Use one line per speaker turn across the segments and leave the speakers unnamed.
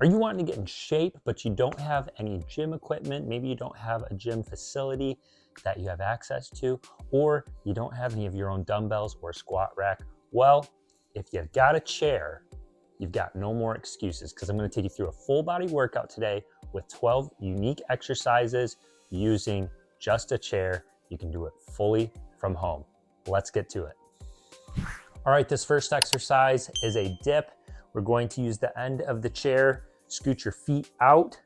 Are you wanting to get in shape, but you don't have any gym equipment? Maybe you don't have a gym facility that you have access to, or you don't have any of your own dumbbells or squat rack. Well, if you've got a chair, you've got no more excuses, because I'm going to take you through a full body workout today with 12 unique exercises using just a chair. You can do it fully from home. Let's get to it. All right, this first exercise is a dip. We're going to use the end of the chair, scoot your feet out,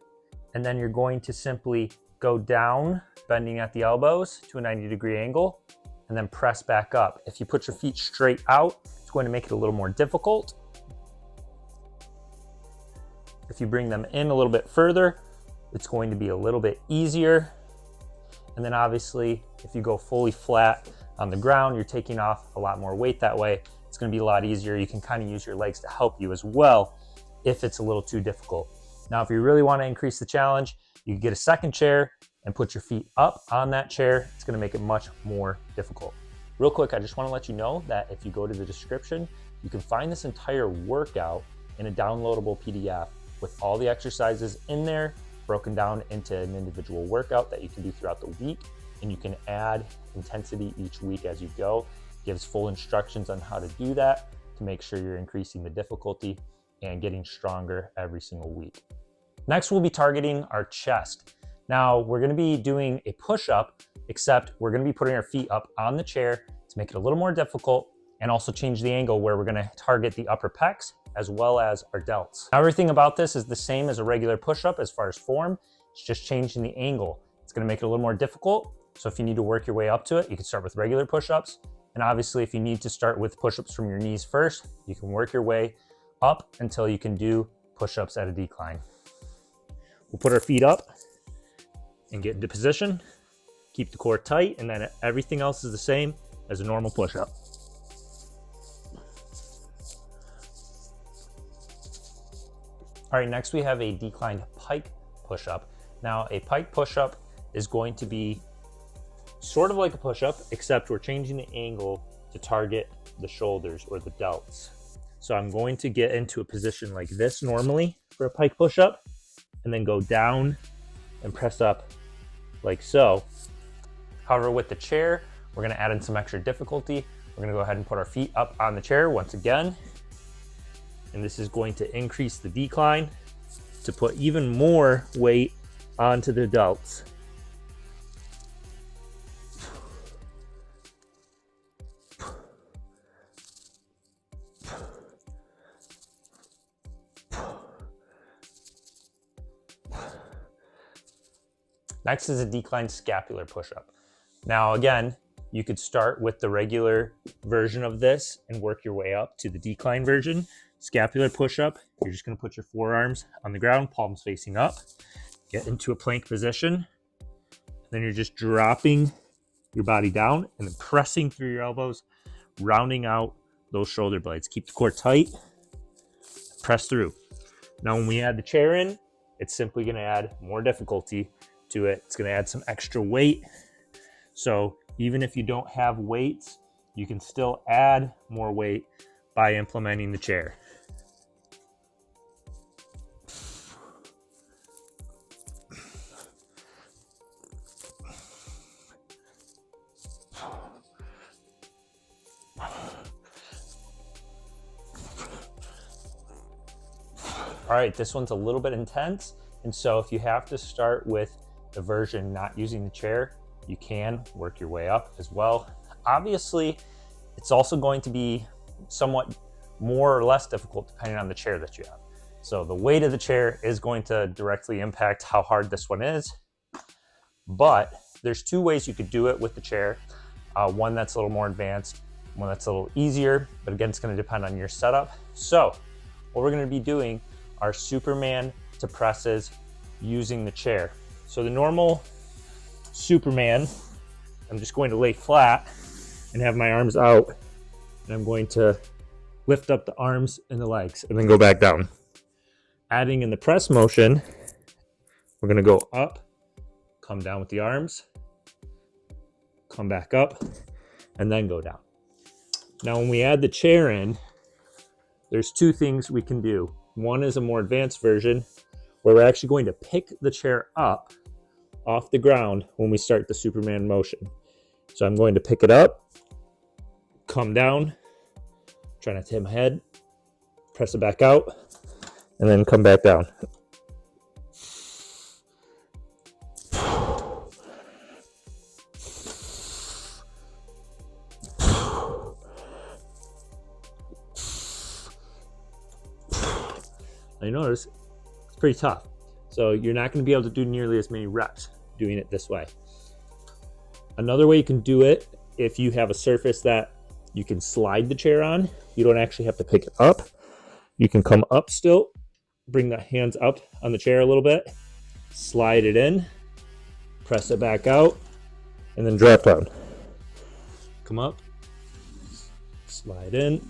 and then you're going to simply go down, bending at the elbows to a 90-degree angle, and then press back up. If you put your feet straight out, it's going to make it a little more difficult. If you bring them in a little bit further, it's going to be a little bit easier. And then obviously, if you go fully flat on the ground, you're taking off a lot more weight that way. It's going to be a lot easier. You can kind of use your legs to help you as well if it's a little too difficult. Now, if you really want to increase the challenge, you can get a second chair and put your feet up on that chair. It's going to make it much more difficult. Real quick, I just want to let you know that if you go to the description, you can find this entire workout in a downloadable PDF with all the exercises in there, broken down into an individual workout that you can do throughout the week. And you can add intensity each week as you go. It gives full instructions on how to do that to make sure you're increasing the difficulty and getting stronger every single week. Next, we'll be targeting our chest. Now, we're gonna be doing a push-up, except we're gonna be putting our feet up on the chair to make it a little more difficult and also change the angle where we're gonna target the upper pecs as well as our delts. Now, everything about this is the same as a regular push-up as far as form. It's just changing the angle. It's gonna make it a little more difficult. So if you need to work your way up to it, you can start with regular push-ups. And obviously, if you need to start with push-ups from your knees first, you can work your way up until you can do push-ups at a decline. We'll put our feet up and get into position. Keep the core tight, and then everything else is the same as a normal push-up. All right, next we have a declined pike push-up. Now, a pike push-up is going to be sort of like a push-up, except we're changing the angle to target the shoulders or the delts. So I'm going to get into a position like this normally for a pike push-up, and then go down and press up like so. However, with the chair, we're gonna add in some extra difficulty. We're gonna go ahead and put our feet up on the chair once again. And this is going to increase the decline to put even more weight onto the delts. Next is a declined scapular push-up. Now again, you could start with the regular version of this and work your way up to the decline version. Scapular push-up, you're just gonna put your forearms on the ground, palms facing up, get into a plank position. Then you're just dropping your body down and then pressing through your elbows, rounding out those shoulder blades. Keep the core tight, press through. Now when we add the chair in, it's simply gonna add more difficulty to it. It's gonna add some extra weight. So even if you don't have weights, you can still add more weight by implementing the chair. All right, this one's a little bit intense. And so if you have to start with the version not using the chair, you can work your way up as well. Obviously, it's also going to be somewhat more or less difficult depending on the chair that you have. So the weight of the chair is going to directly impact how hard this one is. But there's two ways you could do it with the chair. One that's a little more advanced, one that's a little easier, but again, it's gonna depend on your setup. So what we're gonna be doing are Superman to presses using the chair. So the normal Superman, I'm just going to lay flat and have my arms out, and I'm going to lift up the arms and the legs and then go back down. Adding in the press motion, we're gonna go up, come down with the arms, come back up, and then go down. Now when we add the chair in, there's two things we can do. One is a more advanced version where we're actually going to pick the chair up off the ground when we start the Superman motion. So I'm going to pick it up, come down, try not to hit my head, press it back out, and then come back down. I notice it's pretty tough. So you're not going to be able to do nearly as many reps doing it this way. Another way you can do it, if you have a surface that you can slide the chair on, you don't actually have to pick it up. You can come up still, bring the hands up on the chair a little bit, slide it in, press it back out, and then drop down. Come up, slide in,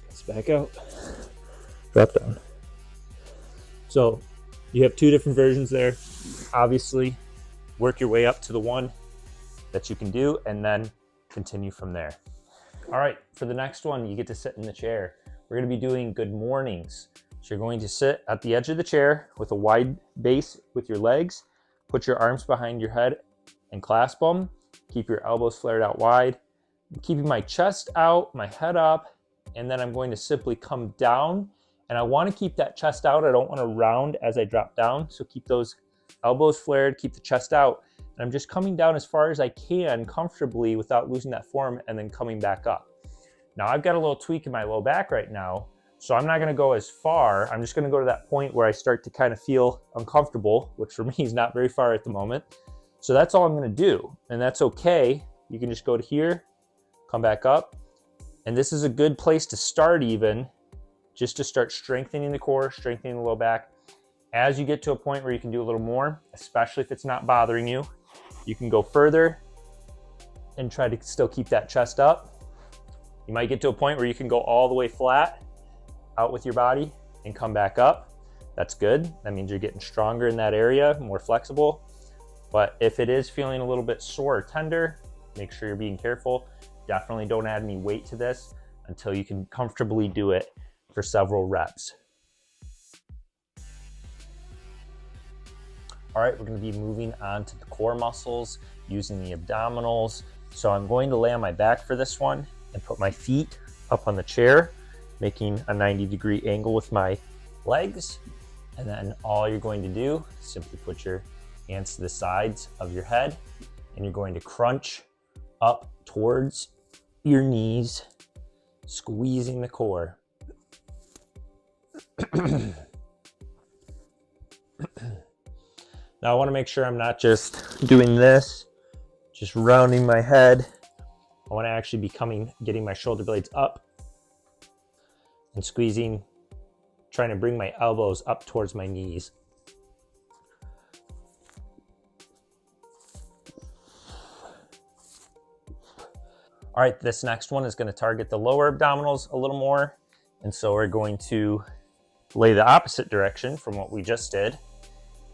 press back out, drop down. So you have two different versions there. Obviously, work your way up to the one that you can do and then continue from there. All right, for the next one, you get to sit in the chair. We're gonna be doing good mornings. So you're going to sit at the edge of the chair with a wide base with your legs, put your arms behind your head and clasp them. Keep your elbows flared out wide. I'm keeping my chest out, my head up, and then I'm going to simply come down. And I want to keep that chest out. I don't want to round as I drop down. So keep those elbows flared, keep the chest out. And I'm just coming down as far as I can comfortably without losing that form and then coming back up. Now I've got a little tweak in my low back right now. So I'm not going to go as far. I'm just going to go to that point where I start to kind of feel uncomfortable, which for me is not very far at the moment. So that's all I'm going to do. And that's okay. You can just go to here, come back up. And this is a good place to start even, just to start strengthening the core, strengthening the low back. As you get to a point where you can do a little more, especially if it's not bothering you, you can go further and try to still keep that chest up. You might get to a point where you can go all the way flat out with your body and come back up. That's good. That means you're getting stronger in that area, more flexible. But if it is feeling a little bit sore or tender, make sure you're being careful. Definitely don't add any weight to this until you can comfortably do it for several reps. All right, we're going to be moving on to the core muscles using the abdominals. So I'm going to lay on my back for this one and put my feet up on the chair, making a 90-degree angle with my legs. And then all you're going to do is simply put your hands to the sides of your head and you're going to crunch up towards your knees, squeezing the core. Now I want to make sure I'm not just doing this, just rounding my head. I want to actually be getting my shoulder blades up and squeezing, trying to bring my elbows up towards my knees. All right, this next one is going to target the lower abdominals a little more. And so we're going to lay the opposite direction from what we just did.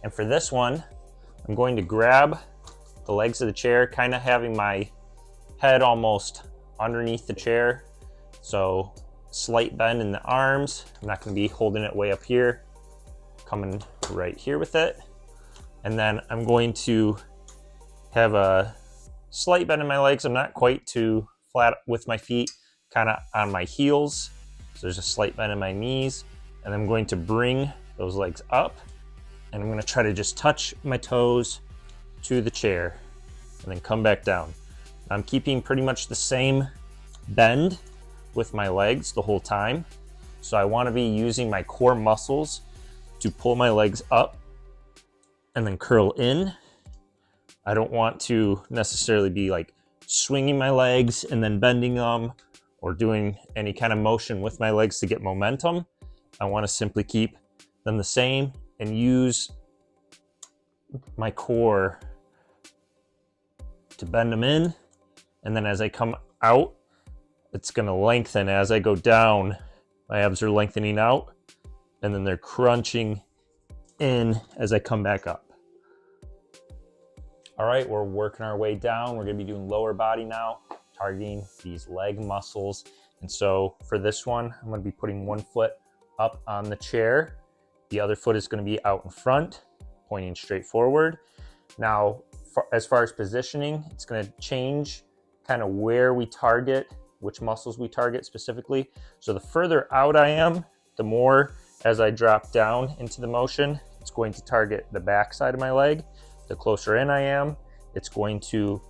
And for this one, I'm going to grab the legs of the chair, kind of having my head almost underneath the chair. So slight bend in the arms. I'm not going to be holding it way up here, coming right here with it. And then I'm going to have a slight bend in my legs. I'm not quite too flat with my feet, kind of on my heels. So there's a slight bend in my knees. And I'm going to bring those legs up. And I'm going to try to just touch my toes to the chair and then come back down. I'm keeping pretty much the same bend with my legs the whole time. So I want to be using my core muscles to pull my legs up and then curl in. I don't want to necessarily be like swinging my legs and then bending them or doing any kind of motion with my legs to get momentum. I want to simply keep them the same and use my core to bend them in. And then as I come out, it's going to lengthen. As I go down, my abs are lengthening out and then they're crunching in as I come back up. All right, we're working our way down. We're going to be doing lower body now, targeting these leg muscles. And so for this one, I'm going to be putting one foot up on the chair. The other foot is going to be out in front, pointing straight forward. Now, as far as positioning, it's going to change kind of where we target, which muscles we target specifically. So the further out I am, the more as I drop down into the motion, it's going to target the back side of my leg. The closer in I am, it's going to,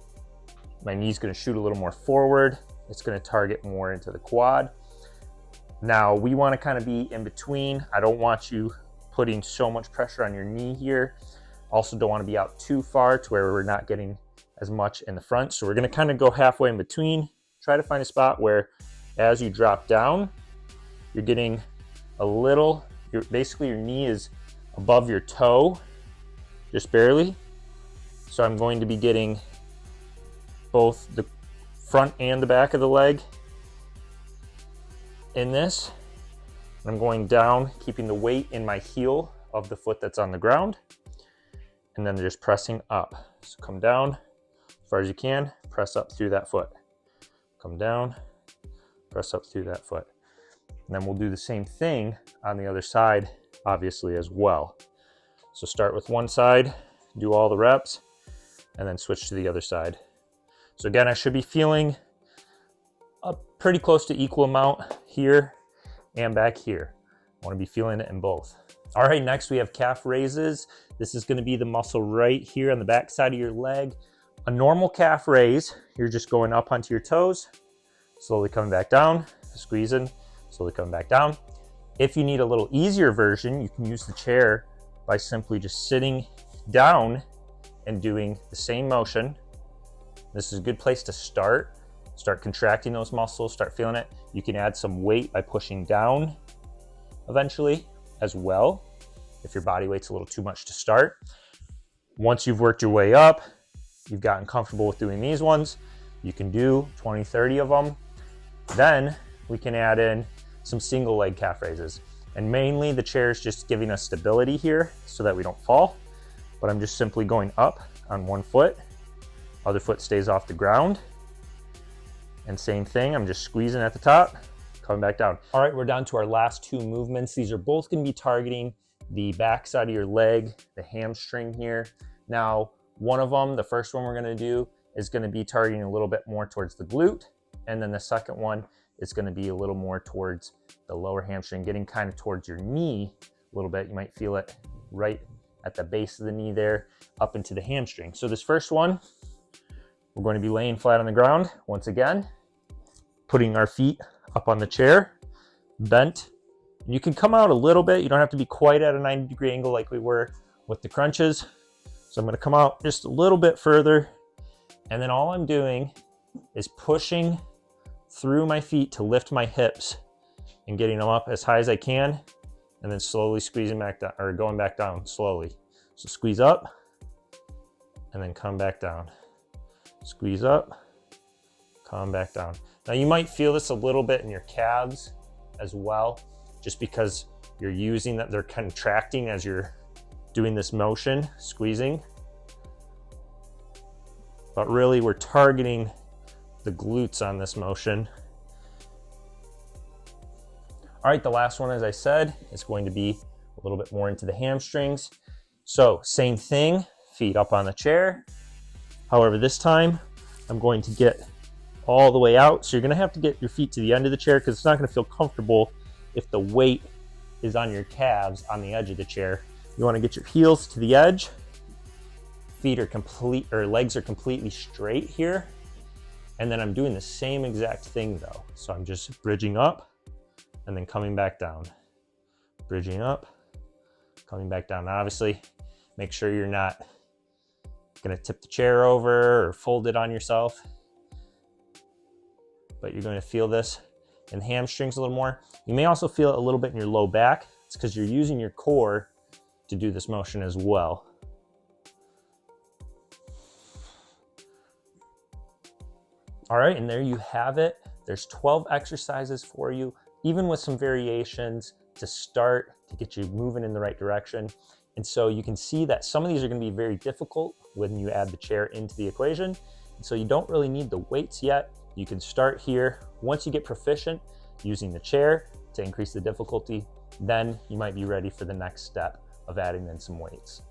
my knee's going to shoot a little more forward. It's going to target more into the quad. Now we want to kind of be in between. I don't want you putting so much pressure on your knee here. Also don't want to be out too far to where we're not getting as much in the front. So we're going to kind of go halfway in between. Try to find a spot where as you drop down, you're getting a little, basically your knee is above your toe, just barely. So I'm going to be getting both the front and the back of the leg in this. I'm going down, keeping the weight in my heel of the foot that's on the ground, and then just pressing up. So come down as far as you can, press up through that foot. Come down, press up through that foot. And then we'll do the same thing on the other side, obviously, as well. So start with one side, do all the reps, and then switch to the other side. So again, I should be feeling a pretty close to equal amount here and back here. I want to be feeling it in both. All right, next we have calf raises. This is going to be the muscle right here on the back side of your leg. A normal calf raise, you're just going up onto your toes, slowly coming back down, squeezing, slowly coming back down. If you need a little easier version, you can use the chair by simply just sitting down and doing the same motion. This is a good place to start. Start contracting those muscles, start feeling it. You can add some weight by pushing down eventually as well, if your body weight's a little too much to start. Once you've worked your way up, you've gotten comfortable with doing these ones, you can do 20, 30 of them. Then we can add in some single leg calf raises. And mainly the chair is just giving us stability here so that we don't fall. But I'm just simply going up on one foot, other foot stays off the ground. And same thing, I'm just squeezing at the top, coming back down. All right, we're down to our last two movements. These are both gonna be targeting the back side of your leg, the hamstring here. Now, one of them, the first one we're gonna do, is gonna be targeting a little bit more towards the glute. And then the second one is gonna be a little more towards the lower hamstring, getting kind of towards your knee a little bit. You might feel it right at the base of the knee there, up into the hamstring. So this first one, we're going to be laying flat on the ground once again, putting our feet up on the chair, bent. And you can come out a little bit. You don't have to be quite at a 90-degree angle like we were with the crunches. So I'm going to come out just a little bit further. And then all I'm doing is pushing through my feet to lift my hips and getting them up as high as I can, and then slowly squeezing back down, or going back down slowly. So squeeze up and then come back down. Squeeze up, come back down. Now you might feel this a little bit in your calves as well, just because you're using that, they're contracting as you're doing this motion, squeezing. But really we're targeting the glutes on this motion. All right, the last one, as I said, is going to be a little bit more into the hamstrings. So same thing, feet up on the chair. However, this time I'm going to get all the way out. So you're gonna have to get your feet to the end of the chair because it's not gonna feel comfortable if the weight is on your calves on the edge of the chair. You wanna get your heels to the edge. Feet are legs are completely straight here. And then I'm doing the same exact thing though. So I'm just bridging up and then coming back down. Bridging up, coming back down. Now obviously, make sure you're not gonna tip the chair over or fold it on yourself. But you're gonna feel this in the hamstrings a little more. You may also feel it a little bit in your low back. It's because you're using your core to do this motion as well. All right, and there you have it. There's 12 exercises for you, even with some variations to start to get you moving in the right direction. And so you can see that some of these are gonna be very difficult when you add the chair into the equation. And so you don't really need the weights yet. You can start here. Once you get proficient using the chair, to increase the difficulty, then you might be ready for the next step of adding in some weights.